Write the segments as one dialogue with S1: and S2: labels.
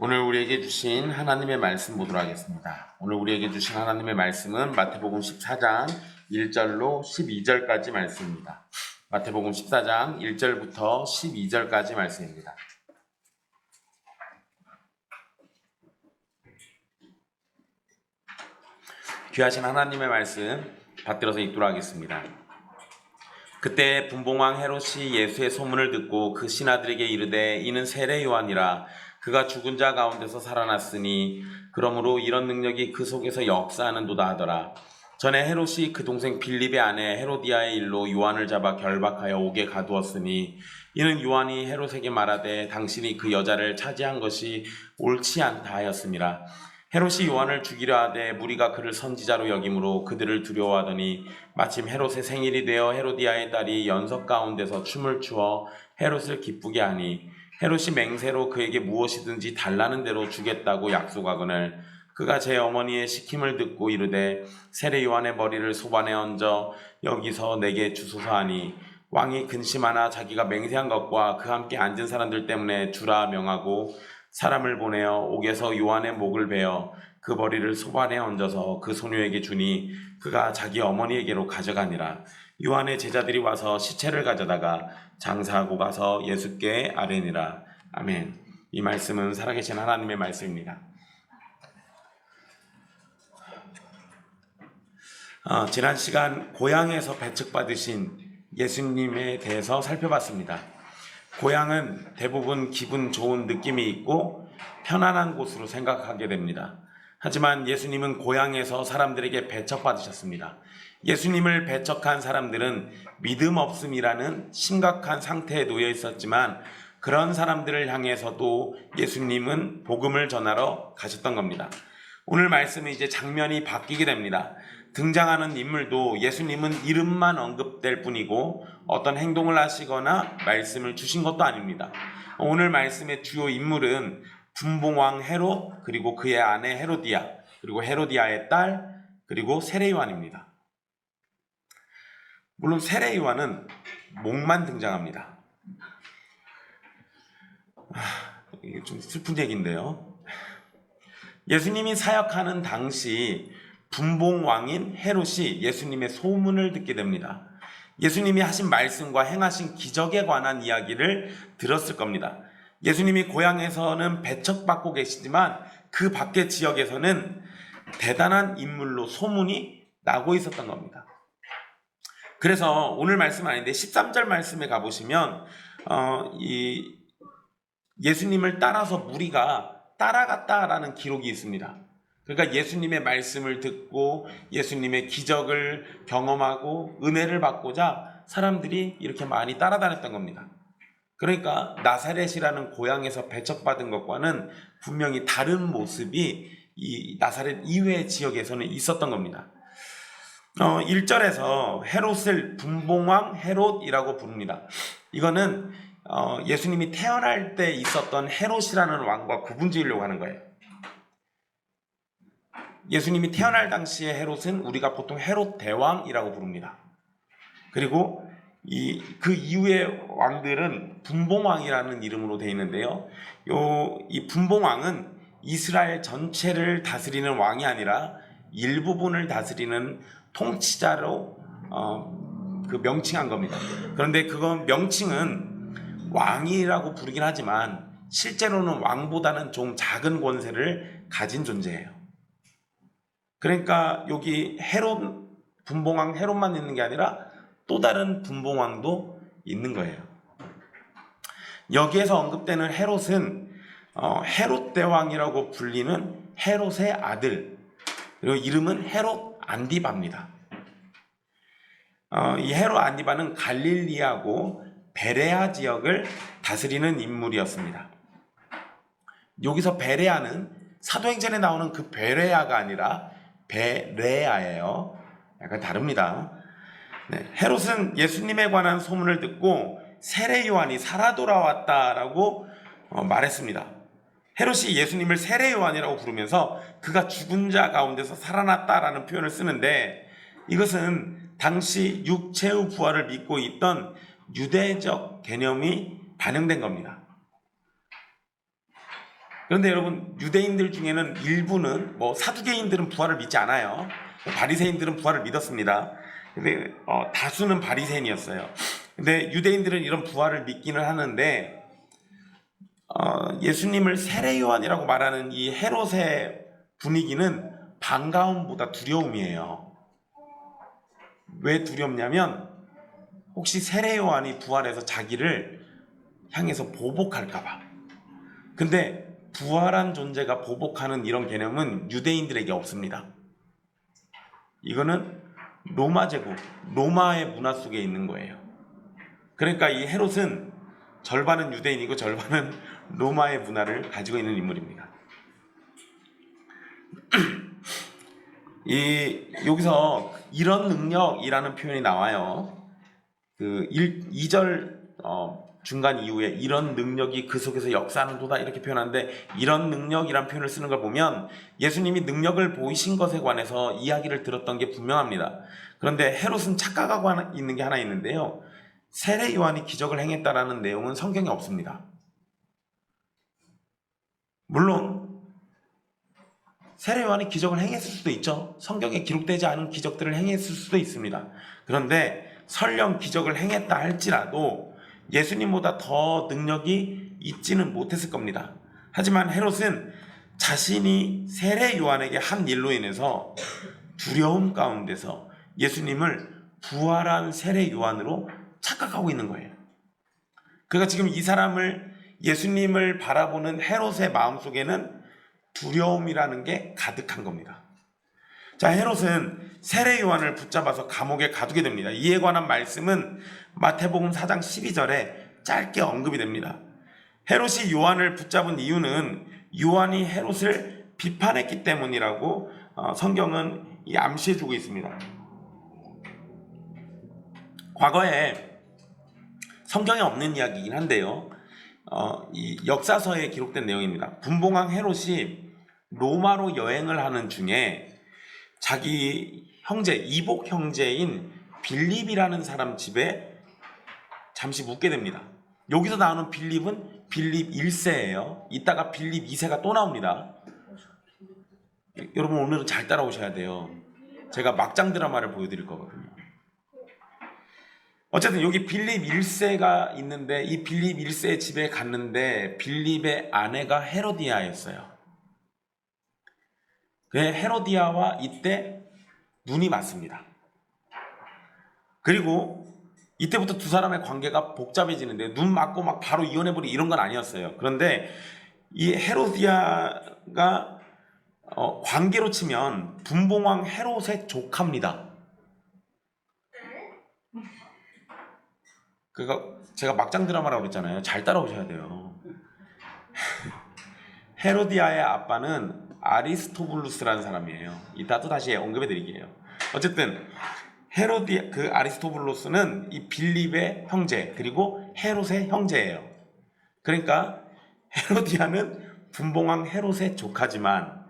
S1: 오늘 우리에게 주신 하나님의 말씀 보도록 하겠습니다. 오늘 우리에게 주신 하나님의 말씀은 마태복음 14장 1절로 12절까지 말씀입니다. 마태복음 14장 1절부터 12절까지 말씀입니다. 귀하신 하나님의 말씀 받들어서 읽도록 하겠습니다. 그때 분봉왕 헤롯이 예수의 소문을 듣고 그 신하들에게 이르되 이는 세례 요한이라 그가 죽은 자 가운데서 살아났으니 그러므로 이런 능력이 그 속에서 역사하는도다 하더라. 전에 헤롯이 그 동생 빌립의 아내 헤로디아의 일로 요한을 잡아 결박하여 옥에 가두었으니 이는 요한이 헤롯에게 말하되 당신이 그 여자를 차지한 것이 옳지 않다 하였음이라. 헤롯이 요한을 죽이려 하되 무리가 그를 선지자로 여김으로 그들을 두려워하더니 마침 헤롯의 생일이 되어 헤로디아의 딸이 연석 가운데서 춤을 추어 헤롯을 기쁘게 하니 헤롯이 맹세로 그에게 무엇이든지 달라는 대로 주겠다고 약속하거늘 그가 제 어머니의 시킴을 듣고 이르되 세례 요한의 머리를 소반에 얹어 여기서 내게 주소서 하니 왕이 근심하나 자기가 맹세한 것과 그 함께 앉은 사람들 때문에 주라 명하고 사람을 보내어 옥에서 요한의 목을 베어 그 머리를 소반에 얹어서 그 소녀에게 주니 그가 자기 어머니에게로 가져가니라. 요한의 제자들이 와서 시체를 가져다가 장사하고 가서 예수께 아뢰니라. 아멘. 이 말씀은 살아계신 하나님의 말씀입니다. 지난 시간 고향에서 배척받으신 예수님에 대해서 살펴봤습니다. 고향은 대부분 기분 좋은 느낌이 있고 편안한 곳으로 생각하게 됩니다. 하지만 예수님은 고향에서 사람들에게 배척받으셨습니다. 예수님을 배척한 사람들은 믿음 없음이라는 심각한 상태에 놓여 있었지만 그런 사람들을 향해서도 예수님은 복음을 전하러 가셨던 겁니다. 오늘 말씀은 이제 장면이 바뀌게 됩니다. 등장하는 인물도 예수님은 이름만 언급될 뿐이고 어떤 행동을 하시거나 말씀을 주신 것도 아닙니다. 오늘 말씀의 주요 인물은 분봉왕 헤롯, 그리고 그의 아내 헤로디아, 그리고 헤로디아의 딸, 그리고 세례 요한입니다. 물론 세례 요한은 목만 등장합니다. 이게 좀 슬픈 얘기인데요. 예수님이 사역하는 당시 분봉왕인 헤롯이 예수님의 소문을 듣게 됩니다. 예수님이 하신 말씀과 행하신 기적에 관한 이야기를 들었을 겁니다. 예수님이 고향에서는 배척받고 계시지만 그 밖의 지역에서는 대단한 인물로 소문이 나고 있었던 겁니다. 그래서 오늘 말씀 아닌데 13절 말씀에 가보시면 이 예수님을 따라서 무리가 따라갔다라는 기록이 있습니다. 그러니까 예수님의 말씀을 듣고 예수님의 기적을 경험하고 은혜를 받고자 사람들이 이렇게 많이 따라다녔던 겁니다. 그러니까 나사렛이라는 고향에서 배척받은 것과는 분명히 다른 모습이 이 나사렛 이외의 지역에서는 있었던 겁니다. 1절에서 헤롯을 분봉왕 헤롯이라고 부릅니다. 이거는 예수님이 태어날 때 있었던 헤롯이라는 왕과 구분지으려고 하는 거예요. 예수님이 태어날 당시의 헤롯은 우리가 보통 헤롯 대왕이라고 부릅니다. 그리고 그 이후의 왕들은 분봉왕이라는 이름으로 되어 있는데요. 이 분봉왕은 이스라엘 전체를 다스리는 왕이 아니라 일부분을 다스리는 통치자로 그 명칭한 겁니다. 그런데 그건 명칭은 왕이라고 부르긴 하지만 실제로는 왕보다는 좀 작은 권세를 가진 존재예요. 그러니까 여기 헤롯, 분봉왕 헤롯만 있는 게 아니라 또 다른 분봉왕도 있는 거예요. 여기에서 언급되는 헤롯은 헤롯 대왕이라고 불리는 헤롯의 아들, 그리고 이름은 헤롯 안디바입니다. 이 헤롯 안디바는 갈릴리하고 베레아 지역을 다스리는 인물이었습니다. 여기서 베레아는 사도행전에 나오는 그 베레아가 아니라 베레아예요. 약간 다릅니다. 네, 헤롯은 예수님에 관한 소문을 듣고 세례 요한이 살아 돌아왔다라고 말했습니다. 헤롯이 예수님을 세례 요한이라고 부르면서 그가 죽은 자 가운데서 살아났다라는 표현을 쓰는데 이것은 당시 육체의 부활을 믿고 있던 유대적 개념이 반영된 겁니다. 그런데 여러분, 유대인들 중에는 일부는 사두개인들은 부활을 믿지 않아요. 바리새인들은 부활을 믿었습니다. 근데 다수는 바리새인이었어요. 근데 유대인들은 이런 부활을 믿기는 하는데 예수님을 세례 요한이라고 말하는 이 헤롯의 분위기는 반가움보다 두려움이에요. 왜 두렵냐면 혹시 세례 요한이 부활해서 자기를 향해서 보복할까봐. 근데 부활한 존재가 보복하는 이런 개념은 유대인들에게 없습니다. 이거는 로마 제국, 로마의 문화 속에 있는 거예요. 그러니까 이 헤롯은 절반은 유대인이고 절반은 로마의 문화를 가지고 있는 인물입니다. 여기서 이런 능력이라는 표현이 나와요. 그 2절 중간 이후에 이런 능력이 그 속에서 역사하는도다 이렇게 표현하는데, 이런 능력이란 표현을 쓰는 걸 보면 예수님이 능력을 보이신 것에 관해서 이야기를 들었던 게 분명합니다. 그런데 헤롯은 착각하고 있는 게 하나 있는데요. 세례 요한이 기적을 행했다라는 내용은 성경에 없습니다. 물론 세례 요한이 기적을 행했을 수도 있죠. 성경에 기록되지 않은 기적들을 행했을 수도 있습니다. 그런데 설령 기적을 행했다 할지라도 예수님보다 더 능력이 있지는 못했을 겁니다. 하지만 헤롯은 자신이 세례 요한에게 한 일로 인해서 두려움 가운데서 예수님을 부활한 세례 요한으로 착각하고 있는 거예요. 그러니까 지금 이 사람을, 예수님을 바라보는 헤롯의 마음속에는 두려움이라는 게 가득한 겁니다. 자, 헤롯은 세례 요한을 붙잡아서 감옥에 가두게 됩니다. 이에 관한 말씀은 마태복음 4장 12절에 짧게 언급이 됩니다. 헤롯이 요한을 붙잡은 이유는 요한이 헤롯을 비판했기 때문이라고 성경은 암시해주고 있습니다. 과거에 성경에 없는 이야기이긴 한데요. 이 역사서에 기록된 내용입니다. 분봉왕 헤롯이 로마로 여행을 하는 중에 자기 형제, 이복 형제인 빌립이라는 사람 집에 잠시 묵게 됩니다. 여기서 나오는 빌립은 빌립 1세예요. 이따가 빌립 2세가 또 나옵니다. 여러분 오늘은 잘 따라오셔야 돼요. 제가 막장 드라마를 보여드릴 거거든요. 어쨌든 여기 빌립 1세가 있는데, 이 빌립 1세 집에 갔는데 빌립의 아내가 헤로디아였어요. 헤로디아와 이때 눈이 맞습니다. 그리고 이때부터 두 사람의 관계가 복잡해지는데, 눈 맞고 막 바로 이혼해버리 이런 건 아니었어요. 그런데 이 헤로디아가 관계로 치면 분봉왕 헤롯의 조카입니다. 그러니까 제가 막장 드라마라고 그랬잖아요. 잘 따라오셔야 돼요. 헤로디아의 아빠는 아리스토블루스라는 사람이에요. 이따 또 다시 언급해 드릴게요. 어쨌든 그 아리스토블루스는 이 빌립의 형제, 그리고 헤롯의 형제예요. 그러니까 헤로디아는 분봉왕 헤롯의 조카지만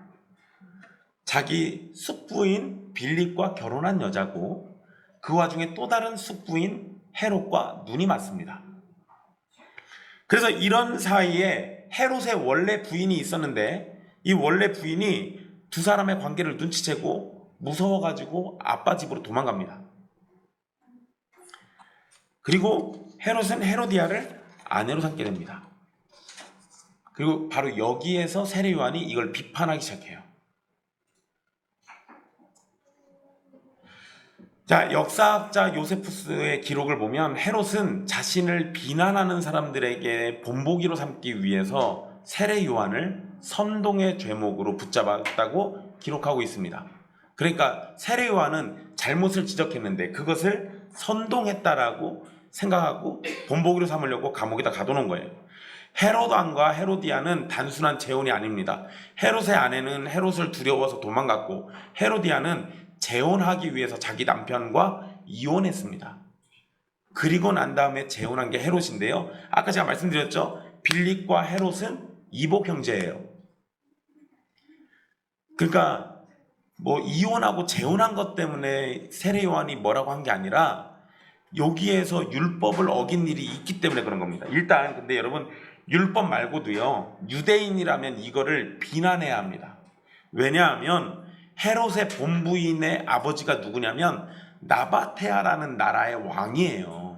S1: 자기 숙부인 빌립과 결혼한 여자고, 그 와중에 또 다른 숙부인 헤롯과 눈이 맞습니다. 그래서 이런 사이에 헤롯의 원래 부인이 있었는데, 이 원래 부인이 두 사람의 관계를 눈치채고 무서워가지고 아빠 집으로 도망갑니다. 그리고 헤롯은 헤로디아를 아내로 삼게 됩니다. 그리고 바로 여기에서 세례 요한이 이걸 비판하기 시작해요. 자, 역사학자 요세푸스의 기록을 보면 헤롯은 자신을 비난하는 사람들에게 본보기로 삼기 위해서 세례 요한을 선동의 죄목으로 붙잡았다고 기록하고 있습니다. 그러니까 세례 요한은 잘못을 지적했는데 그것을 선동했다라고 생각하고 본보기로 삼으려고 감옥에다 가둬놓은 거예요. 헤롯 왕과 헤로디아는 단순한 재혼이 아닙니다. 헤롯의 아내는 헤롯을 두려워서 도망갔고, 헤로디아는 재혼하기 위해서 자기 남편과 이혼했습니다. 그리고 난 다음에 재혼한 게 헤롯인데요. 아까 제가 말씀드렸죠. 빌립과 헤롯은 이복 형제예요. 그러니까 이혼하고 재혼한 것 때문에 세례 요한이 뭐라고 한 게 아니라 여기에서 율법을 어긴 일이 있기 때문에 그런 겁니다. 일단 근데 여러분, 율법 말고도요, 유대인이라면 이거를 비난해야 합니다. 왜냐하면 헤롯의 본부인의 아버지가 누구냐면 나바테아라는 나라의 왕이에요.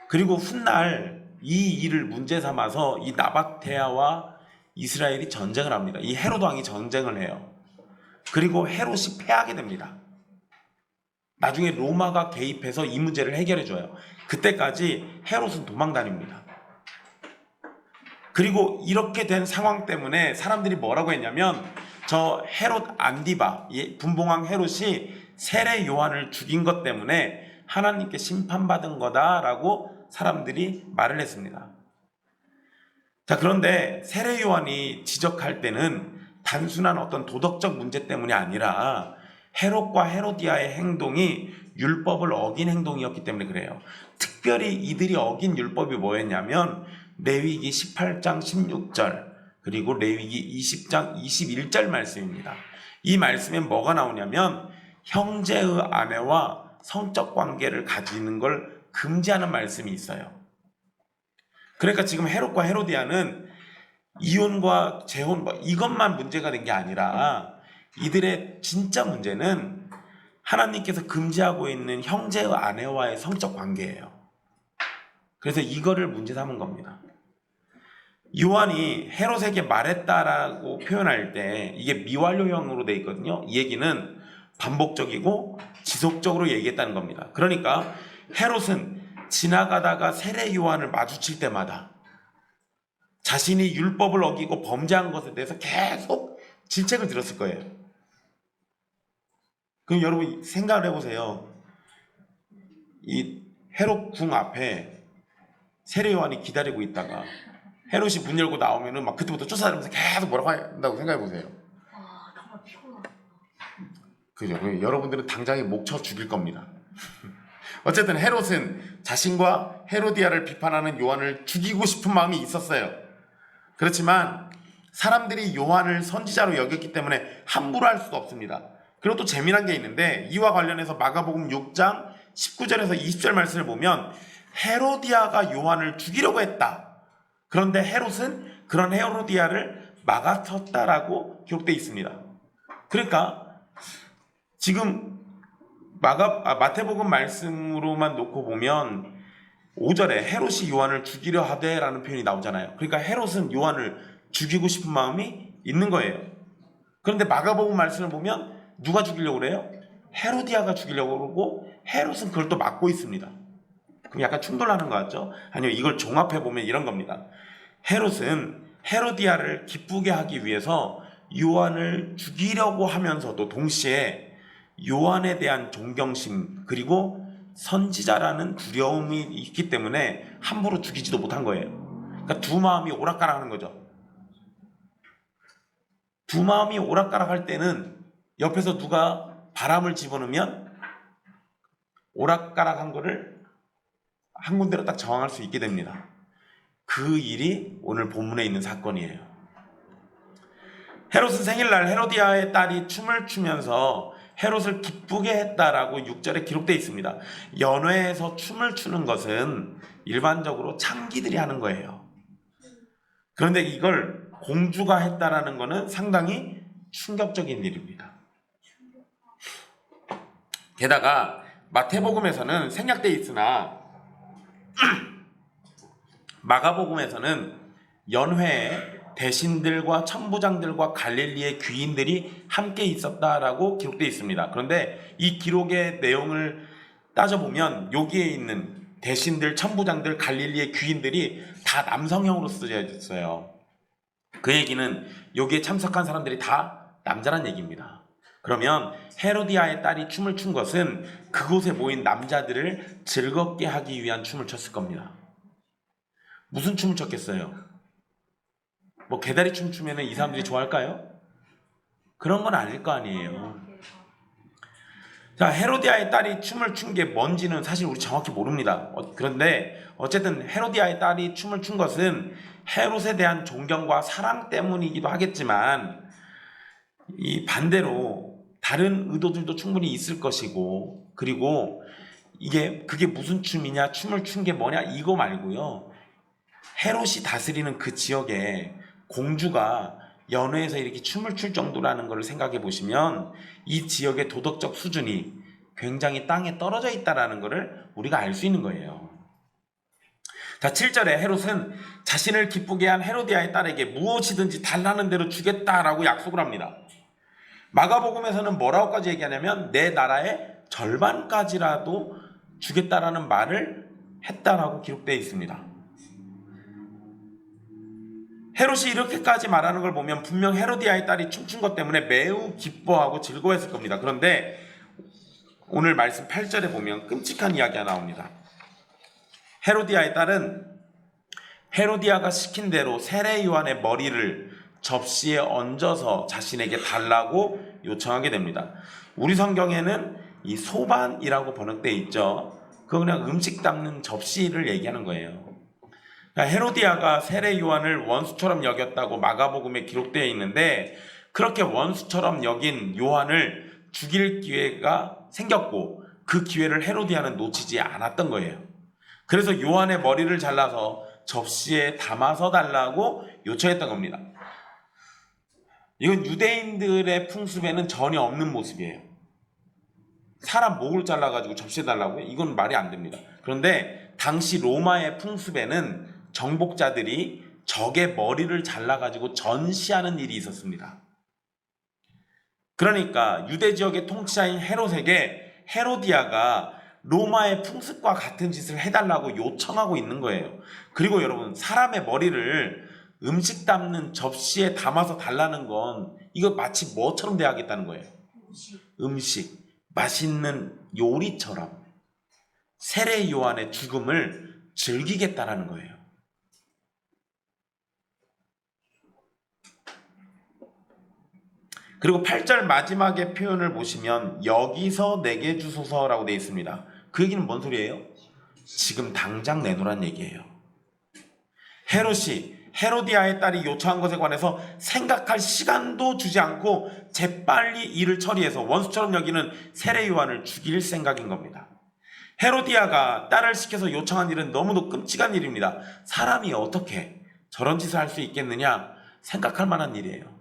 S1: 그리고 훗날 이 일을 문제 삼아서 이 나바테아와 이스라엘이 전쟁을 합니다. 이 헤롯 왕이 전쟁을 해요. 그리고 헤롯이 패하게 됩니다. 나중에 로마가 개입해서 이 문제를 해결해 줘요. 그때까지 헤롯은 도망 다닙니다. 그리고 이렇게 된 상황 때문에 사람들이 뭐라고 했냐면 저 헤롯 안디바, 분봉왕 헤롯이 세례 요한을 죽인 것 때문에 하나님께 심판받은 거다라고 사람들이 말을 했습니다. 자, 그런데 세례 요한이 지적할 때는 단순한 어떤 도덕적 문제 때문이 아니라 헤롯과 헤로디아의 행동이 율법을 어긴 행동이었기 때문에 그래요. 특별히 이들이 어긴 율법이 뭐였냐면 레위기 18장 16절 그리고 레위기 20장 21절 말씀입니다. 이 말씀에 뭐가 나오냐면 형제의 아내와 성적 관계를 가지는 걸 금지하는 말씀이 있어요. 그러니까 지금 헤롯과 헤로디아는 이혼과 재혼 이것만 문제가 된 게 아니라 이들의 진짜 문제는 하나님께서 금지하고 있는 형제의 아내와의 성적 관계예요. 그래서 이거를 문제 삼은 겁니다. 요한이 헤롯에게 말했다라고 표현할 때 이게 미완료형으로 되어 있거든요. 이 얘기는 반복적이고 지속적으로 얘기했다는 겁니다. 그러니까 헤롯은 지나가다가 세례 요한을 마주칠 때마다 자신이 율법을 어기고 범죄한 것에 대해서 계속 질책을 들었을 거예요. 그럼 여러분 생각을 해보세요. 이 헤롯 궁 앞에 세례 요한이 기다리고 있다가 헤롯이 문 열고 나오면은 막 그때부터 쫓아다니면서 계속 뭐라고 한다고 생각해보세요.
S2: 정말 피곤하다.
S1: 그죠? 여러분들은 당장에 목 쳐 죽일 겁니다. 어쨌든 헤롯은 자신과 헤로디아를 비판하는 요한을 죽이고 싶은 마음이 있었어요. 그렇지만 사람들이 요한을 선지자로 여겼기 때문에 함부로 할 수도 없습니다. 그리고 또 재미난 게 있는데 이와 관련해서 마가복음 6장 19절에서 20절 말씀을 보면 헤로디아가 요한을 죽이려고 했다. 그런데 헤롯은 그런 헤로디아를 막아섰다라고 기록되어 있습니다. 그러니까 지금 마태복음 말씀으로만 놓고 보면 5절에 헤롯이 요한을 죽이려 하되라는 표현이 나오잖아요. 그러니까 헤롯은 요한을 죽이고 싶은 마음이 있는 거예요. 그런데 마가복음 말씀을 보면 누가 죽이려고 그래요? 헤로디아가 죽이려고 그러고 헤롯은 그걸 또 막고 있습니다. 그럼 약간 충돌하는 것 같죠? 아니요, 이걸 종합해 보면 이런 겁니다. 헤롯은 헤로디아를 기쁘게 하기 위해서 요한을 죽이려고 하면서도 동시에 요한에 대한 존경심 그리고 선지자라는 두려움이 있기 때문에 함부로 죽이지도 못한 거예요. 그러니까 두 마음이 오락가락하는 거죠. 두 마음이 오락가락할 때는 옆에서 누가 바람을 집어넣으면 오락가락한 거를 한 군데로 딱 정할 수 있게 됩니다. 그 일이 오늘 본문에 있는 사건이에요. 헤롯은 생일날 헤로디아의 딸이 춤을 추면서 헤롯을 기쁘게 했다라고 6절에 기록되어 있습니다. 연회에서 춤을 추는 것은 일반적으로 창기들이 하는 거예요. 그런데 이걸 공주가 했다라는 것은 상당히 충격적인 일입니다. 게다가 마태복음에서는 생략되어 있으나 마가복음에서는 연회에 대신들과 천부장들과 갈릴리의 귀인들이 함께 있었다라고 기록되어 있습니다. 그런데 이 기록의 내용을 따져보면 여기에 있는 대신들, 천부장들, 갈릴리의 귀인들이 다 남성형으로 쓰여져 있어요. 그 얘기는 여기에 참석한 사람들이 다 남자란 얘기입니다. 그러면 헤로디아의 딸이 춤을 춘 것은 그곳에 모인 남자들을 즐겁게 하기 위한 춤을 췄을 겁니다. 무슨 춤을 췄겠어요? 뭐 개다리 춤 추면 이 사람들이 좋아할까요? 그런 건 아닐 거 아니에요. 자, 헤로디아의 딸이 춤을 춘 게 뭔지는 사실 우리 정확히 모릅니다. 그런데 어쨌든 헤로디아의 딸이 춤을 춘 것은 헤롯에 대한 존경과 사랑 때문이기도 하겠지만 이 반대로 다른 의도들도 충분히 있을 것이고 그리고 그게 무슨 춤이냐, 춤을 춘 게 뭐냐 이거 말고요. 헤롯이 다스리는 그 지역에 공주가 연회에서 이렇게 춤을 출 정도라는 것을 생각해 보시면 이 지역의 도덕적 수준이 굉장히 땅에 떨어져 있다라는 것을 우리가 알 수 있는 거예요. 자, 7절에 헤롯은 자신을 기쁘게 한 헤로디아의 딸에게 무엇이든지 달라는 대로 주겠다라고 약속을 합니다. 마가복음에서는 뭐라고까지 얘기하냐면 내 나라의 절반까지라도 주겠다라는 말을 했다라고 기록되어 있습니다. 헤롯이 이렇게까지 말하는 걸 보면 분명 헤로디아의 딸이 춤춘 것 때문에 매우 기뻐하고 즐거워했을 겁니다. 그런데 오늘 말씀 8절에 보면 끔찍한 이야기가 나옵니다. 헤로디아의 딸은 헤로디아가 시킨 대로 세례 요한의 머리를 접시에 얹어서 자신에게 달라고 요청하게 됩니다. 우리 성경에는 이 소반이라고 번역되어 있죠. 그거 그냥 음식 담는 접시를 얘기하는 거예요. 헤로디아가 세례 요한을 원수처럼 여겼다고 마가복음에 기록되어 있는데 그렇게 원수처럼 여긴 요한을 죽일 기회가 생겼고 그 기회를 헤로디아는 놓치지 않았던 거예요. 그래서 요한의 머리를 잘라서 접시에 담아서 달라고 요청했던 겁니다. 이건 유대인들의 풍습에는 전혀 없는 모습이에요. 사람 목을 잘라가지고 접시에 달라고요? 이건 말이 안 됩니다. 그런데 당시 로마의 풍습에는 정복자들이 적의 머리를 잘라가지고 전시하는 일이 있었습니다. 그러니까 유대 지역의 통치자인 헤롯에게 헤로디아가 로마의 풍습과 같은 짓을 해달라고 요청하고 있는 거예요. 그리고 여러분, 사람의 머리를 음식 담는 접시에 담아서 달라는 건 이거 마치 뭐처럼 대하겠다는 거예요. 음식, 맛있는 요리처럼 세례 요한의 죽음을 즐기겠다라는 거예요. 그리고 8절 마지막의 표현을 보시면 여기서 내게 주소서라고 되어 있습니다. 그 얘기는 뭔 소리예요? 지금 당장 내놓으란 얘기예요. 헤롯이 헤로디아의 딸이 요청한 것에 관해서 생각할 시간도 주지 않고 재빨리 일을 처리해서 원수처럼 여기는 세례 요한을 죽일 생각인 겁니다. 헤로디아가 딸을 시켜서 요청한 일은 너무도 끔찍한 일입니다. 사람이 어떻게 저런 짓을 할 수 있겠느냐 생각할 만한 일이에요.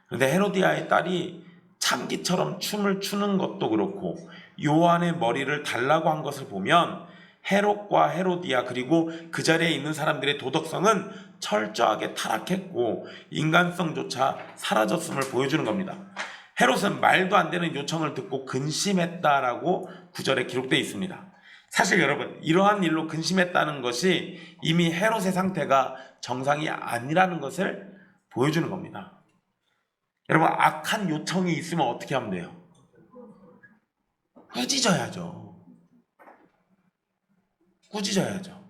S1: 그런데 헤로디아의 딸이 참기처럼 춤을 추는 것도 그렇고 요한의 머리를 달라고 한 것을 보면 헤롯과 헤로디아 그리고 그 자리에 있는 사람들의 도덕성은 철저하게 타락했고 인간성조차 사라졌음을 보여주는 겁니다. 헤롯은 말도 안 되는 요청을 듣고 근심했다라고 9절에 기록되어 있습니다. 사실 여러분, 이러한 일로 근심했다는 것이 이미 헤롯의 상태가 정상이 아니라는 것을 보여주는 겁니다. 여러분, 악한 요청이 있으면 어떻게 하면 돼요? 꾸짖어야죠. 꾸짖어야죠.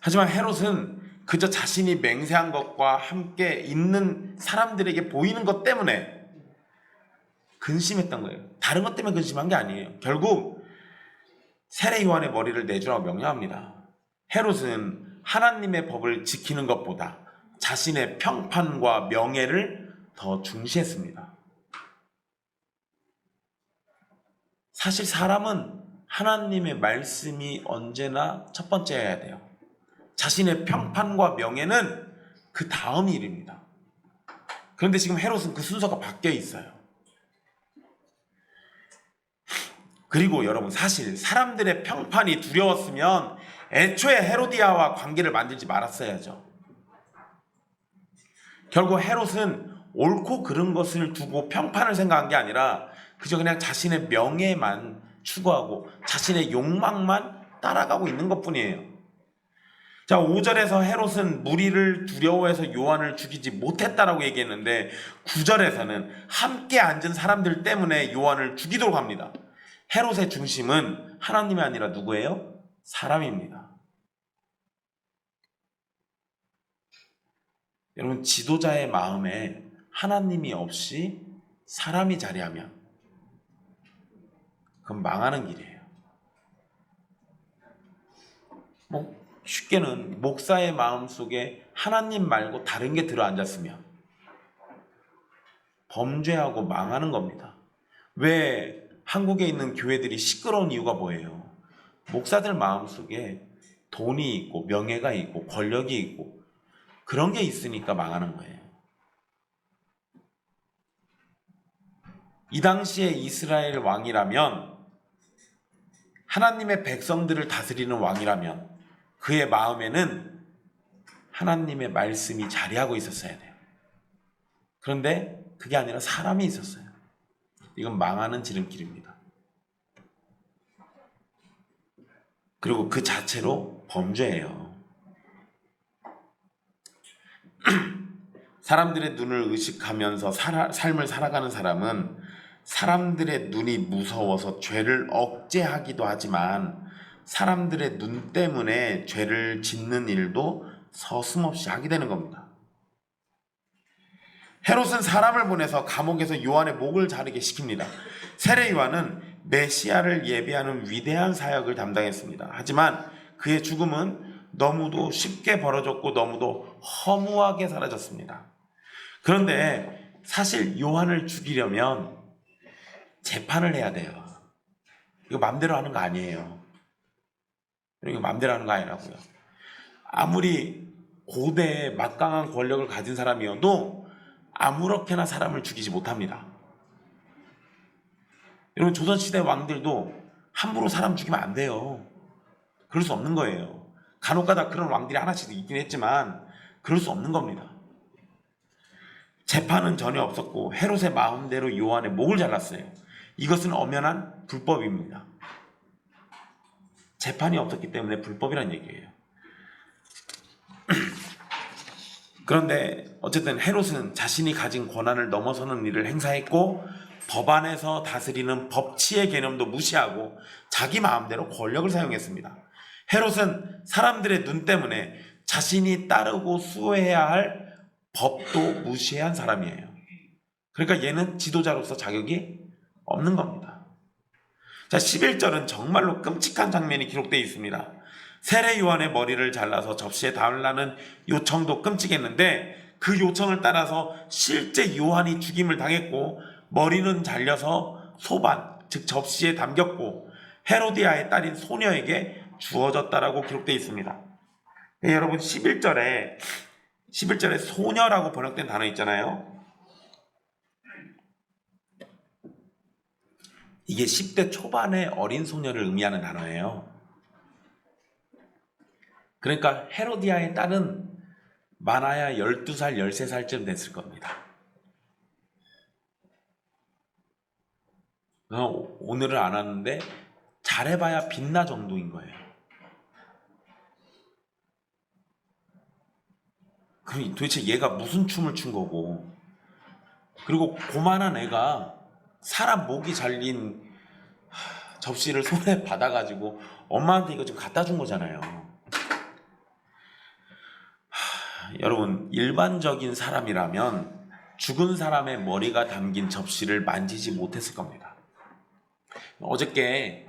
S1: 하지만 헤롯은 그저 자신이 맹세한 것과 함께 있는 사람들에게 보이는 것 때문에 근심했던 거예요. 다른 것 때문에 근심한 게 아니에요. 결국 세례 요한의 머리를 내주라고 명령합니다. 헤롯은 하나님의 법을 지키는 것보다 자신의 평판과 명예를 더 중시했습니다. 사실 사람은 하나님의 말씀이 언제나 첫 번째여야 돼요. 자신의 평판과 명예는 그 다음 일입니다. 그런데 지금 헤롯은 그 순서가 바뀌어 있어요. 그리고 여러분, 사실 사람들의 평판이 두려웠으면 애초에 헤로디아와 관계를 만들지 말았어야죠. 결국 헤롯은 옳고 그른 것을 두고 평판을 생각한 게 아니라 그저 그냥 자신의 명예만 추구하고 자신의 욕망만 따라가고 있는 것뿐이에요. 자, 5절에서 헤롯은 무리를 두려워해서 요한을 죽이지 못했다라고 얘기했는데 9절에서는 함께 앉은 사람들 때문에 요한을 죽이도록 합니다. 헤롯의 중심은 하나님이 아니라 누구예요? 사람입니다. 여러분, 지도자의 마음에 하나님이 없이 사람이 자리하면 그건 망하는 길이에요. 쉽게는 목사의 마음속에 하나님 말고 다른 게 들어앉았으면 범죄하고 망하는 겁니다. 왜 한국에 있는 교회들이 시끄러운 이유가 뭐예요? 목사들 마음속에 돈이 있고 명예가 있고 권력이 있고 그런 게 있으니까 망하는 거예요. 이 당시에 이스라엘 왕이라면, 하나님의 백성들을 다스리는 왕이라면 그의 마음에는 하나님의 말씀이 자리하고 있었어야 돼요. 그런데 그게 아니라 사람이 있었어요. 이건 망하는 지름길입니다. 그리고 그 자체로 범죄예요. 사람들의 눈을 의식하면서 삶을 살아가는 사람은 사람들의 눈이 무서워서 죄를 억제하기도 하지만 사람들의 눈 때문에 죄를 짓는 일도 서슴없이 하게 되는 겁니다. 헤롯은 사람을 보내서 감옥에서 요한의 목을 자르게 시킵니다. 세례 요한은 메시아를 예비하는 위대한 사역을 담당했습니다. 하지만 그의 죽음은 너무도 쉽게 벌어졌고 너무도 허무하게 사라졌습니다. 그런데 사실 요한을 죽이려면 재판을 해야 돼요. 이거 맘대로 하는 거 아니에요. 이거 맘대로 하는 거 아니라고요. 아무리 고대에 막강한 권력을 가진 사람이어도 아무렇게나 사람을 죽이지 못합니다. 여러분, 조선시대 왕들도 함부로 사람 죽이면 안 돼요. 그럴 수 없는 거예요. 간혹가다 그런 왕들이 하나씩 있긴 했지만 그럴 수 없는 겁니다. 재판은 전혀 없었고 헤롯의 마음대로 요한의 목을 잘랐어요. 이것은 엄연한 불법입니다. 재판이 없었기 때문에 불법이란 얘기예요. 그런데 어쨌든 헤롯은 자신이 가진 권한을 넘어서는 일을 행사했고 법안에서 다스리는 법치의 개념도 무시하고 자기 마음대로 권력을 사용했습니다. 헤롯은 사람들의 눈 때문에 자신이 따르고 수호해야 할 법도 무시한 사람이에요. 그러니까 얘는 지도자로서 자격이 없는 겁니다. 자, 11절은 정말로 끔찍한 장면이 기록되어 있습니다. 세례 요한의 머리를 잘라서 접시에 담으라는 요청도 끔찍했는데 그 요청을 따라서 실제 요한이 죽임을 당했고 머리는 잘려서 소반, 즉 접시에 담겼고 헤로디아의 딸인 소녀에게 주어졌다라고 기록되어 있습니다. 네, 여러분 11절에 소녀라고 번역된 단어 있잖아요. 이게 10대 초반의 어린 소녀를 의미하는 단어예요. 그러니까 헤로디아의 딸은 많아야 12살, 13살쯤 됐을 겁니다. 오늘은 안 왔는데 잘해봐야 빛나 정도인 거예요. 그럼 도대체 얘가 무슨 춤을 춘 거고, 그리고 고만한 애가 사람 목이 잘린 접시를 손에 받아가지고 엄마한테 이거 좀 갖다 준 거잖아요. 여러분, 일반적인 사람이라면 죽은 사람의 머리가 담긴 접시를 만지지 못했을 겁니다. 어저께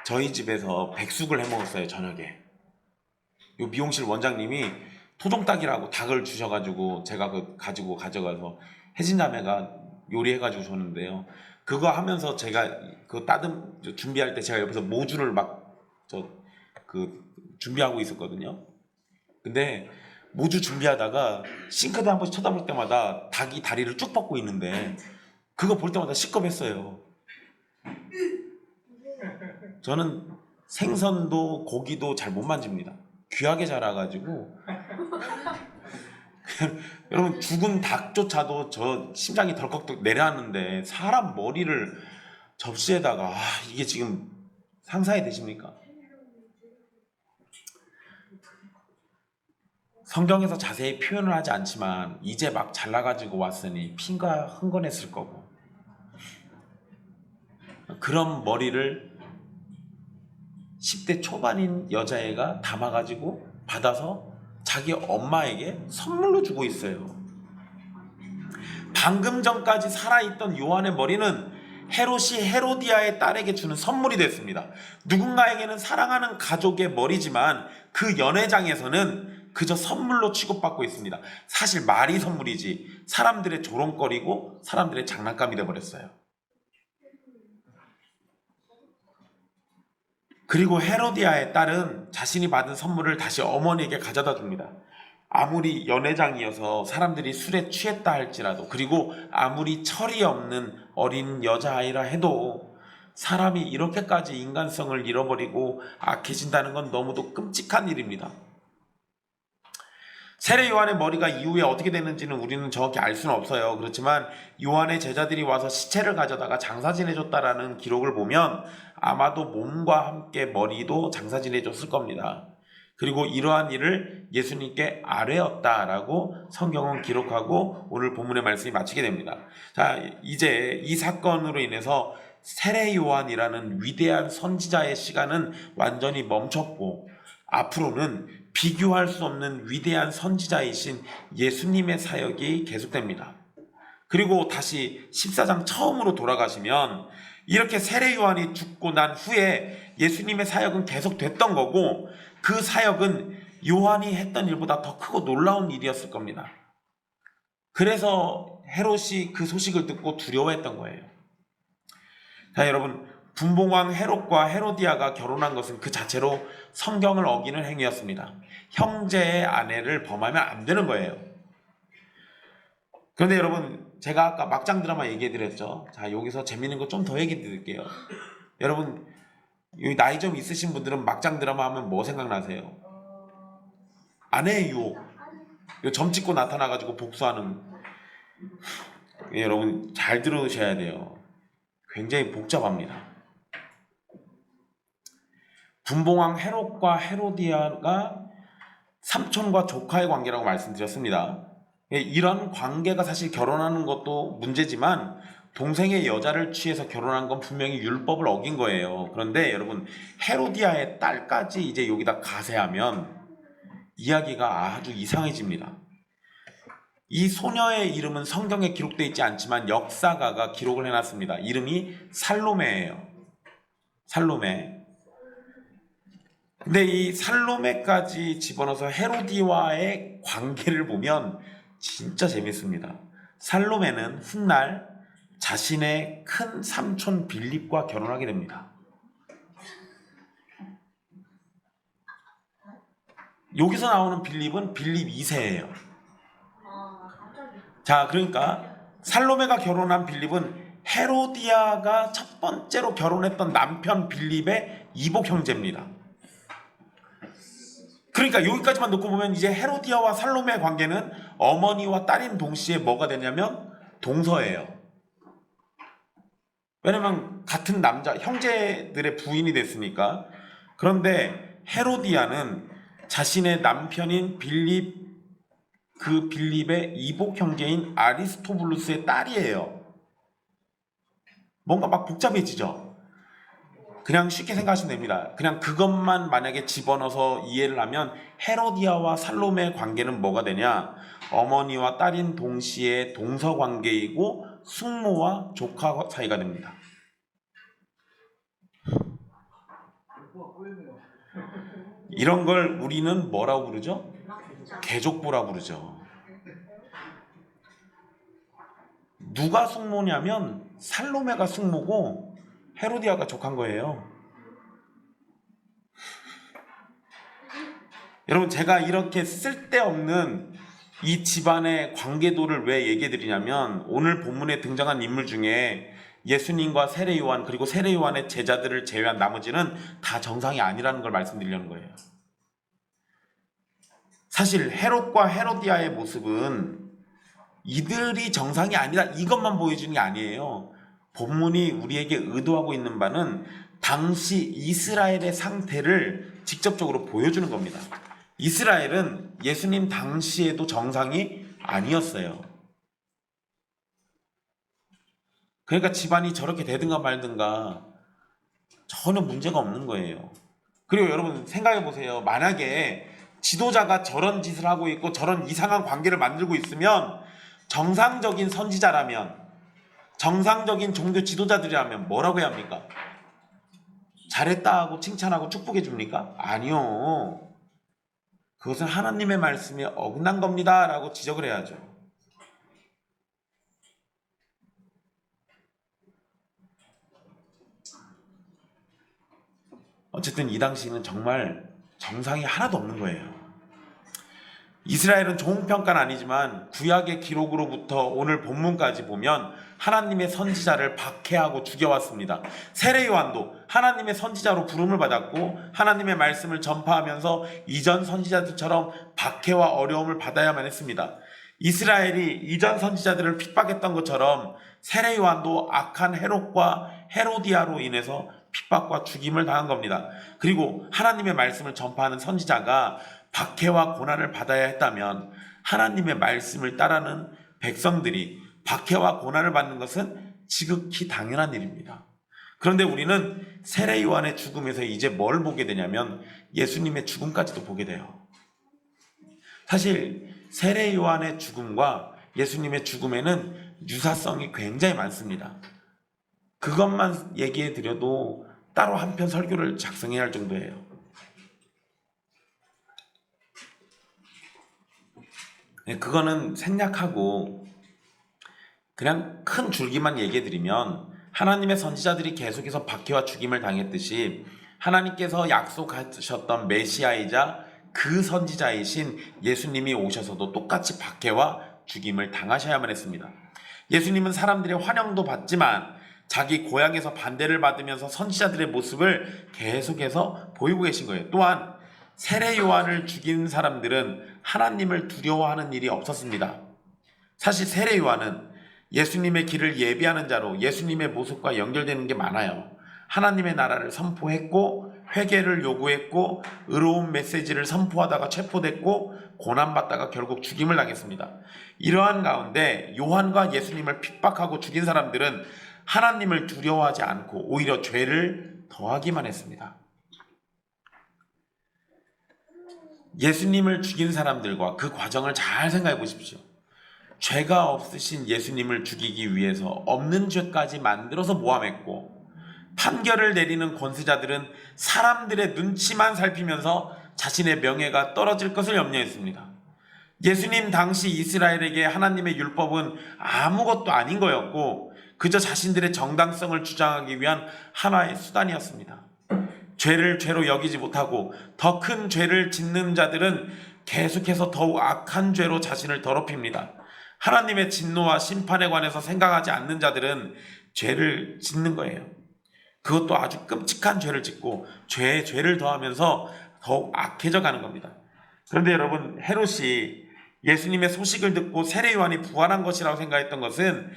S1: 저희 집에서 백숙을 해 먹었어요. 저녁에 요 미용실 원장님이 토종닭이라고 닭을 주셔가지고 제가 가져가서 혜진자매가 요리해가지고 줬는데요. 그거 하면서 제가 그 준비할 때 제가 옆에서 모주를 준비하고 있었거든요. 근데 모주 준비하다가 싱크대 한 번씩 쳐다볼 때마다 닭이 다리를 쭉 뻗고 있는데 그거 볼 때마다 시겁했어요. 저는 생선도 고기도 잘 못 만집니다. 귀하게 자라가지고 여러분, 죽은 닭조차도 저 심장이 덜컥 내려앉는데 사람 머리를 접시에다가, 이게 지금 상상이 되십니까? 성경에서 자세히 표현을 하지 않지만 이제 막 잘나가지고 왔으니 피가 흥건했을 거고, 그런 머리를 10대 초반인 여자애가 담아가지고 받아서 자기 엄마에게 선물로 주고 있어요. 방금 전까지 살아있던 요한의 머리는 헤롯이 헤로디아의 딸에게 주는 선물이 됐습니다. 누군가에게는 사랑하는 가족의 머리지만 그 연회장에서는 그저 선물로 취급받고 있습니다. 사실 말이 선물이지 사람들의 조롱거리고 사람들의 장난감이 되어버렸어요. 그리고 헤로디아의 딸은 자신이 받은 선물을 다시 어머니에게 가져다 줍니다. 아무리 연회장이어서 사람들이 술에 취했다 할지라도, 그리고 아무리 철이 없는 어린 여자아이라 해도 사람이 이렇게까지 인간성을 잃어버리고 악해진다는 건 너무도 끔찍한 일입니다. 세례 요한의 머리가 이후에 어떻게 됐는지는 우리는 정확히 알 수는 없어요. 그렇지만 요한의 제자들이 와서 시체를 가져다가 장사 지내줬다라는 기록을 보면 아마도 몸과 함께 머리도 장사 지내줬을 겁니다. 그리고 이러한 일을 예수님께 아뢰었다라고 성경은 기록하고 오늘 본문의 말씀이 마치게 됩니다. 자, 이제 이 사건으로 인해서 세례 요한이라는 위대한 선지자의 시간은 완전히 멈췄고, 앞으로는 비교할 수 없는 위대한 선지자이신 예수님의 사역이 계속됩니다. 그리고 다시 14장 처음으로 돌아가시면 이렇게 세례 요한이 죽고 난 후에 예수님의 사역은 계속됐던 거고, 그 사역은 요한이 했던 일보다 더 크고 놀라운 일이었을 겁니다. 그래서 헤롯이 그 소식을 듣고 두려워했던 거예요. 자, 여러분, 분봉왕 헤롯과 헤로디아가 결혼한 것은 그 자체로 성경을 어기는 행위였습니다. 형제의 아내를 범하면 안 되는 거예요. 그런데 여러분, 제가 아까 막장 드라마 얘기해 드렸죠. 자, 여기서 재밌는 거 좀 더 얘기 드릴게요. 여러분, 여기 나이 좀 있으신 분들은 막장 드라마 하면 뭐 생각나세요? 아내의 유혹. 점 찍고 나타나가지고 복수하는. 예, 여러분 잘 들으셔야 돼요. 굉장히 복잡합니다. 분봉왕 헤롯과 헤로디아가 삼촌과 조카의 관계라고 말씀드렸습니다. 예, 이런 관계가 사실 결혼하는 것도 문제지만 동생의 여자를 취해서 결혼한 건 분명히 율법을 어긴 거예요. 그런데 여러분, 헤로디아의 딸까지 이제 여기다 가세하면 이야기가 아주 이상해집니다. 이 소녀의 이름은 성경에 기록되어 있지 않지만 역사가가 기록을 해놨습니다. 이름이 살로메예요. 살로메. 근데 이 살로메까지 집어넣어서 헤로디와의 관계를 보면 진짜 재밌습니다. 살로메는 훗날 자신의 큰 삼촌 빌립과 결혼하게 됩니다. 여기서 나오는 빌립은 빌립 2세예요. 자, 그러니까 살로메가 결혼한 빌립은 헤로디아가 첫 번째로 결혼했던 남편 빌립의 이복 형제입니다. 그러니까 여기까지만 놓고 보면 이제 헤로디아와 살로메의 관계는 어머니와 딸인 동시에 뭐가 되냐면 동서예요. 왜냐면 같은 남자, 형제들의 부인이 됐으니까. 그런데 헤로디아는 자신의 남편인 빌립, 그 빌립의 이복 형제인 아리스토블루스의 딸이에요. 뭔가 막 복잡해지죠. 그냥 쉽게 생각하시면 됩니다. 그냥 그것만 만약에 집어넣어서 이해를 하면 헤로디아와 살로메의 관계는 뭐가 되냐? 어머니와 딸인 동시에 동서 관계이고 숙모와 조카 사이가 됩니다. 이런 걸 우리는 뭐라고 부르죠? 계족부라고 부르죠. 누가 숙모냐면 살로메가 숙모고 헤로디아가 조카인 거예요. 여러분, 제가 이렇게 쓸데없는 이 집안의 관계도를 왜 얘기해 드리냐면, 오늘 본문에 등장한 인물 중에 예수님과 세례 요한, 그리고 세례 요한의 제자들을 제외한 나머지는 다 정상이 아니라는 걸 말씀드리려는 거예요. 사실 헤롯과 헤로디아의 모습은 이들이 정상이 아니다, 이것만 보여주는 게 아니에요. 본문이 우리에게 의도하고 있는 바는 당시 이스라엘의 상태를 직접적으로 보여주는 겁니다. 이스라엘은 예수님 당시에도 정상이 아니었어요. 그러니까 집안이 저렇게 되든가 말든가 전혀 문제가 없는 거예요. 그리고 여러분 생각해 보세요. 만약에 지도자가 저런 짓을 하고 있고 저런 이상한 관계를 만들고 있으면 정상적인 선지자라면, 정상적인 종교 지도자들이라면 뭐라고 해야 합니까? 잘했다 하고 칭찬하고 축복해 줍니까? 아니요. 그것은 하나님의 말씀에 어긋난 겁니다 라고 지적을 해야죠. 어쨌든 이 당시는 정말 정상이 하나도 없는 거예요. 이스라엘은 좋은 평가는 아니지만 구약의 기록으로부터 오늘 본문까지 보면 하나님의 선지자를 박해하고 죽여왔습니다. 세례 요한도 하나님의 선지자로 부름을 받았고 하나님의 말씀을 전파하면서 이전 선지자들처럼 박해와 어려움을 받아야만 했습니다. 이스라엘이 이전 선지자들을 핍박했던 것처럼 세례 요한도 악한 헤롯과 헤로디아로 인해서 핍박과 죽임을 당한 겁니다. 그리고 하나님의 말씀을 전파하는 선지자가 박해와 고난을 받아야 했다면 하나님의 말씀을 따르는 백성들이 박해와 고난을 받는 것은 지극히 당연한 일입니다. 그런데 우리는 세례 요한의 죽음에서 이제 뭘 보게 되냐면 예수님의 죽음까지도 보게 돼요. 사실 세례 요한의 죽음과 예수님의 죽음에는 유사성이 굉장히 많습니다. 그것만 얘기해 드려도 따로 한 편 설교를 작성해야 할 정도예요. 그거는 생략하고 그냥 큰 줄기만 얘기해 드리면 하나님의 선지자들이 계속해서 박해와 죽임을 당했듯이 하나님께서 약속하셨던 메시아이자 그 선지자이신 예수님이 오셔서도 똑같이 박해와 죽임을 당하셔야만 했습니다. 예수님은 사람들의 환영도 받지만 자기 고향에서 반대를 받으면서 선지자들의 모습을 계속해서 보이고 계신 거예요. 또한 세례 요한을 죽인 사람들은 하나님을 두려워하는 일이 없었습니다. 사실 세례 요한은 예수님의 길을 예비하는 자로 예수님의 모습과 연결되는 게 많아요. 하나님의 나라를 선포했고 회개를 요구했고 의로운 메시지를 선포하다가 체포됐고 고난받다가 결국 죽임을 당했습니다. 이러한 가운데 요한과 예수님을 핍박하고 죽인 사람들은 하나님을 두려워하지 않고 오히려 죄를 더하기만 했습니다. 예수님을 죽인 사람들과 그 과정을 잘 생각해 보십시오. 죄가 없으신 예수님을 죽이기 위해서 없는 죄까지 만들어서 모함했고 판결을 내리는 권세자들은 사람들의 눈치만 살피면서 자신의 명예가 떨어질 것을 염려했습니다. 예수님 당시 이스라엘에게 하나님의 율법은 아무것도 아닌 거였고 그저 자신들의 정당성을 주장하기 위한 하나의 수단이었습니다. 죄를 죄로 여기지 못하고 더 큰 죄를 짓는 자들은 계속해서 더욱 악한 죄로 자신을 더럽힙니다. 하나님의 진노와 심판에 관해서 생각하지 않는 자들은 죄를 짓는 거예요. 그것도 아주 끔찍한 죄를 짓고 죄에 죄를 더하면서 더욱 악해져 가는 겁니다. 그런데 여러분, 헤롯이 예수님의 소식을 듣고 세례 요한이 부활한 것이라고 생각했던 것은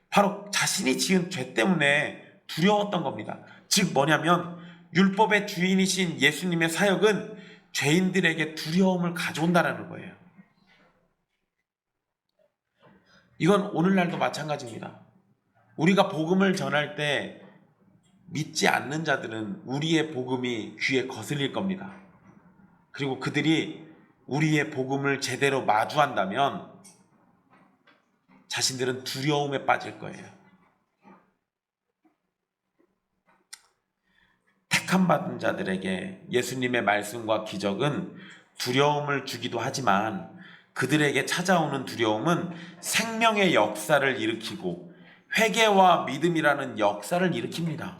S1: 바로 자신이 지은 죄 때문에 두려웠던 겁니다. 즉 뭐냐면 율법의 주인이신 예수님의 사역은 죄인들에게 두려움을 가져온다는 거예요. 이건 오늘날도 마찬가지입니다. 우리가 복음을 전할 때 믿지 않는 자들은 우리의 복음이 귀에 거슬릴 겁니다. 그리고 그들이 우리의 복음을 제대로 마주한다면 자신들은 두려움에 빠질 거예요. 택함받은 자들에게 예수님의 말씀과 기적은 두려움을 주기도 하지만 그들에게 찾아오는 두려움은 생명의 역사를 일으키고 회개와 믿음이라는 역사를 일으킵니다.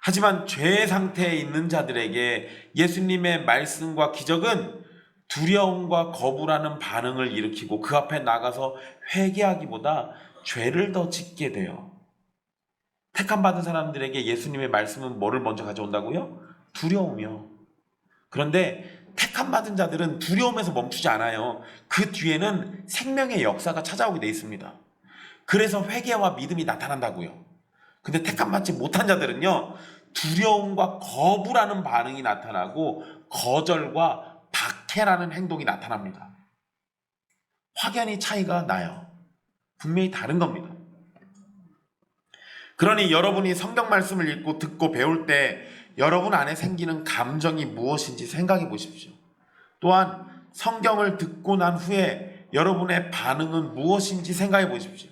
S1: 하지만 죄의 상태에 있는 자들에게 예수님의 말씀과 기적은 두려움과 거부라는 반응을 일으키고 그 앞에 나가서 회개하기보다 죄를 더 짓게 돼요. 택함받은 사람들에게 예수님의 말씀은 뭐를 먼저 가져온다고요? 두려움이요. 그런데 택함받은 자들은 두려움에서 멈추지 않아요. 그 뒤에는 생명의 역사가 찾아오게 돼 있습니다. 그래서 회개와 믿음이 나타난다고요. 근데 택함받지 못한 자들은요, 두려움과 거부라는 반응이 나타나고 거절과 박해라는 행동이 나타납니다. 확연히 차이가 나요. 분명히 다른 겁니다. 그러니 여러분이 성경 말씀을 읽고 듣고 배울 때 여러분 안에 생기는 감정이 무엇인지 생각해 보십시오. 또한 성경을 듣고 난 후에 여러분의 반응은 무엇인지 생각해 보십시오.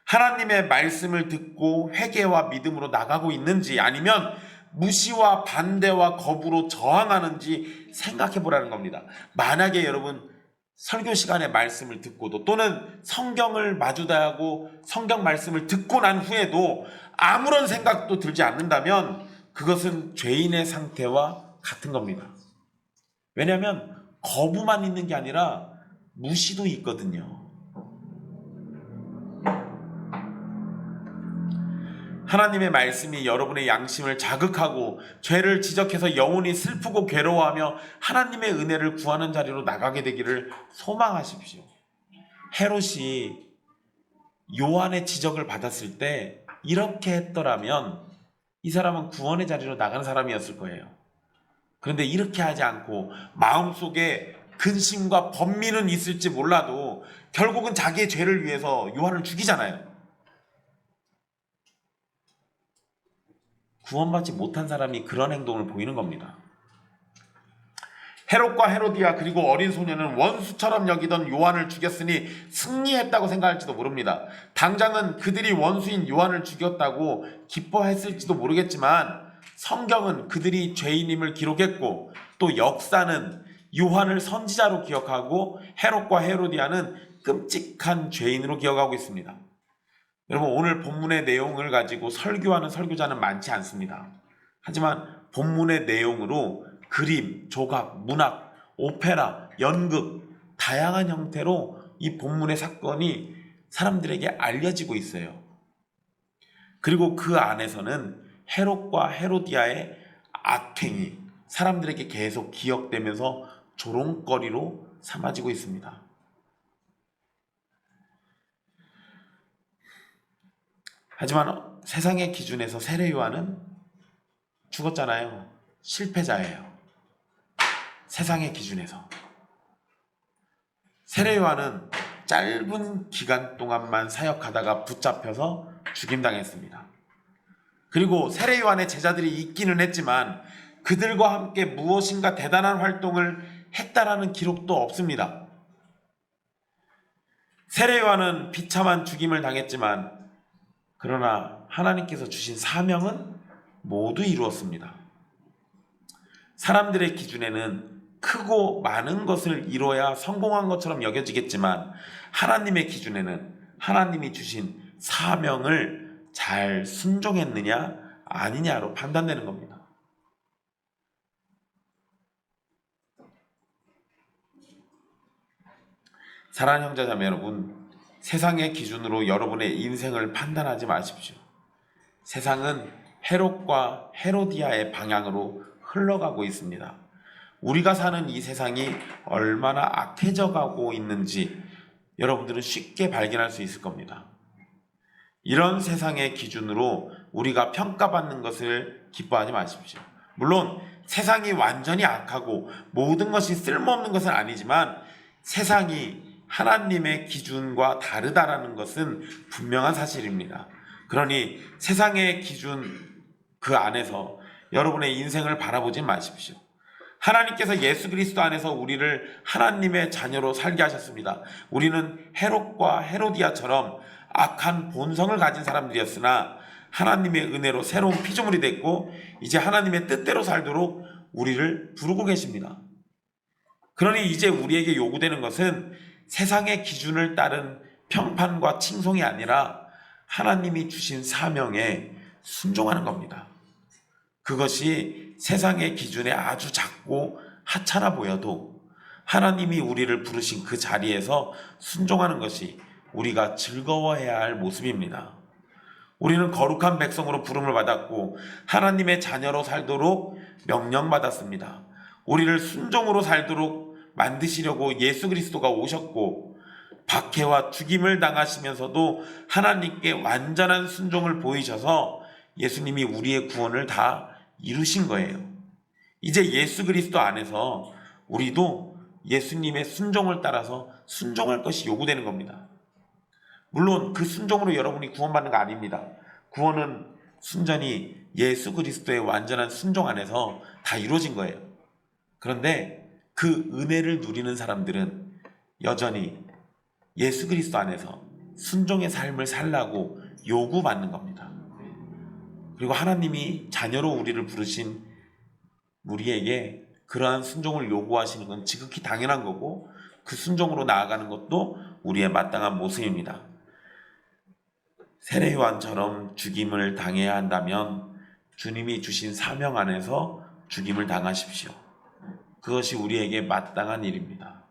S1: 하나님의 말씀을 듣고 회개와 믿음으로 나가고 있는지 아니면 무시와 반대와 거부로 저항하는지 생각해 보라는 겁니다. 만약에 여러분 설교 시간에 말씀을 듣고도 또는 성경을 마주다하고 성경 말씀을 듣고 난 후에도 아무런 생각도 들지 않는다면 그것은 죄인의 상태와 같은 겁니다. 왜냐하면 거부만 있는 게 아니라 무시도 있거든요. 하나님의 말씀이 여러분의 양심을 자극하고 죄를 지적해서 영혼이 슬프고 괴로워하며 하나님의 은혜를 구하는 자리로 나가게 되기를 소망하십시오. 헤롯이 요한의 지적을 받았을 때 이렇게 했더라면 이 사람은 구원의 자리로 나가는 사람이었을 거예요. 그런데 이렇게 하지 않고 마음속에 근심과 번민은 있을지 몰라도 결국은 자기의 죄를 위해서 요한을 죽이잖아요. 구원받지 못한 사람이 그런 행동을 보이는 겁니다. 헤롯과 헤로디아 그리고 어린 소녀는 원수처럼 여기던 요한을 죽였으니 승리했다고 생각할지도 모릅니다. 당장은 그들이 원수인 요한을 죽였다고 기뻐했을지도 모르겠지만 성경은 그들이 죄인임을 기록했고 또 역사는 요한을 선지자로 기억하고 헤롯과 헤로디아는 끔찍한 죄인으로 기억하고 있습니다. 여러분, 오늘 본문의 내용을 가지고 설교하는 설교자는 많지 않습니다. 하지만 본문의 내용으로 그림, 조각, 문학, 오페라, 연극, 다양한 형태로 이 본문의 사건이 사람들에게 알려지고 있어요. 그리고 그 안에서는 헤롯과 헤로디아의 악행이 사람들에게 계속 기억되면서 조롱거리로 삼아지고 있습니다. 하지만 세상의 기준에서 세례 요한은 죽었잖아요. 실패자예요. 세상의 기준에서. 세례 요한은 짧은 기간 동안만 사역하다가 붙잡혀서 죽임당했습니다. 그리고 세례 요한의 제자들이 있기는 했지만 그들과 함께 무엇인가 대단한 활동을 했다라는 기록도 없습니다. 세례 요한은 비참한 죽임을 당했지만 그러나 하나님께서 주신 사명은 모두 이루었습니다. 사람들의 기준에는 크고 많은 것을 이뤄야 성공한 것처럼 여겨지겠지만 하나님의 기준에는 하나님이 주신 사명을 잘 순종했느냐 아니냐로 판단되는 겁니다. 사랑하는 형제자매 여러분, 세상의 기준으로 여러분의 인생을 판단하지 마십시오. 세상은 헤롯과 헤로디아의 방향으로 흘러가고 있습니다. 우리가 사는 이 세상이 얼마나 악해져 가고 있는지 여러분들은 쉽게 발견할 수 있을 겁니다. 이런 세상의 기준으로 우리가 평가받는 것을 기뻐하지 마십시오. 물론 세상이 완전히 악하고 모든 것이 쓸모없는 것은 아니지만 세상이 하나님의 기준과 다르다라는 것은 분명한 사실입니다. 그러니 세상의 기준 그 안에서 여러분의 인생을 바라보지 마십시오. 하나님께서 예수 그리스도 안에서 우리를 하나님의 자녀로 살게 하셨습니다. 우리는 헤롯과 헤로디아처럼 악한 본성을 가진 사람들이었으나 하나님의 은혜로 새로운 피조물이 됐고 이제 하나님의 뜻대로 살도록 우리를 부르고 계십니다. 그러니 이제 우리에게 요구되는 것은 세상의 기준을 따른 평판과 칭송이 아니라 하나님이 주신 사명에 순종하는 겁니다. 그것이 세상의 기준에 아주 작고 하찮아 보여도 하나님이 우리를 부르신 그 자리에서 순종하는 것이 우리가 즐거워해야 할 모습입니다. 우리는 거룩한 백성으로 부름을 받았고 하나님의 자녀로 살도록 명령받았습니다. 우리를 순종으로 살도록 만드시려고 예수 그리스도가 오셨고 박해와 죽임을 당하시면서도 하나님께 완전한 순종을 보이셔서 예수님이 우리의 구원을 다 이루신 거예요. 이제 예수 그리스도 안에서 우리도 예수님의 순종을 따라서 순종할 것이 요구되는 겁니다. 물론 그 순종으로 여러분이 구원받는 거 아닙니다. 구원은 순전히 예수 그리스도의 완전한 순종 안에서 다 이루어진 거예요. 그런데 그 은혜를 누리는 사람들은 여전히 예수 그리스도 안에서 순종의 삶을 살라고 요구받는 겁니다. 그리고 하나님이 자녀로 우리를 부르신 우리에게 그러한 순종을 요구하시는 건 지극히 당연한 거고 그 순종으로 나아가는 것도 우리의 마땅한 모습입니다. 세례 요한처럼 죽임을 당해야 한다면 주님이 주신 사명 안에서 죽임을 당하십시오. 그것이 우리에게 마땅한 일입니다.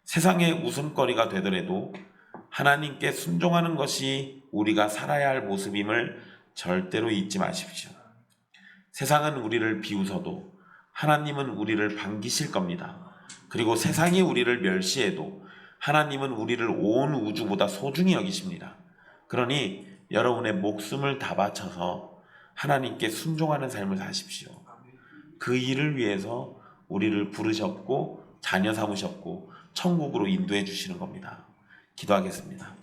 S1: 세상의 웃음거리가 되더라도 하나님께 순종하는 것이 우리가 살아야 할 모습임을 절대로 잊지 마십시오. 세상은 우리를 비웃어도 하나님은 우리를 반기실 겁니다. 그리고 세상이 우리를 멸시해도 하나님은 우리를 온 우주보다 소중히 여기십니다. 그러니 여러분의 목숨을 다 바쳐서 하나님께 순종하는 삶을 사십시오. 그 일을 위해서 우리를 부르셨고 자녀 삼으셨고 천국으로 인도해 주시는 겁니다. 기도하겠습니다.